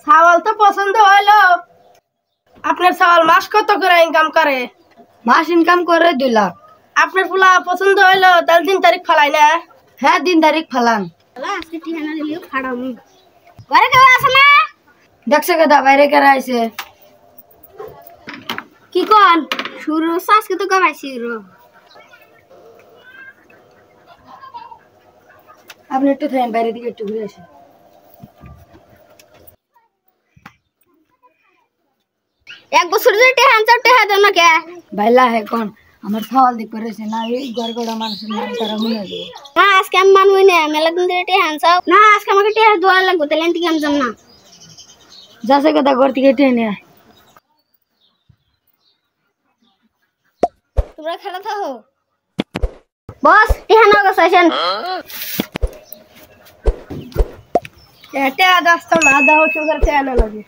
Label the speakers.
Speaker 1: ছাগল তো পছন্দ হইলো। আপনার ছাগল মাস কত করে ইনকাম করে?
Speaker 2: মাস ইনকাম করে 2 লাখ।
Speaker 1: আপনার ফুলা পছন্দ হইলো, তাহলে 3 তারিখ ফালাই না?
Speaker 2: হ্যাঁ 3 তারিখ ফালান।
Speaker 1: আজকে ঠিকানা দিলিও ফাড়ামু। ঘরে কেউ আছে না?
Speaker 2: দেখছে কেদা বাইরে কেরা আইছে?
Speaker 1: কি কোন শুরু আজকে তো কমাইছি রো।
Speaker 2: আপনি একটু থাকেন, বাইরে দিকে একটু ঘুরে আসেন।
Speaker 1: এক বছর ধরে টেহা আনছাও, টেহা দেন না কে?
Speaker 2: বাইলা হে কোন আমার ছাগল দিক করেছে না, এই গড়গড়া মানুষের নাম তারা মনে হবে
Speaker 1: না। আজকে আমি মানবই না, মেলা দিন ধরে টেহা আনছাও না। আজকে আমাকে টেহা দোয়া লাগবে, তাহলে এনতে আমি যাম না।
Speaker 2: যাচ্ছে কেদা ঘর থেকে টেনে আয়।
Speaker 1: তোমরা খেলা থাকো বস, টেহা নাও গেছেন টেহা দাস্তাও না, দাও সুগার টেহা না লাগে।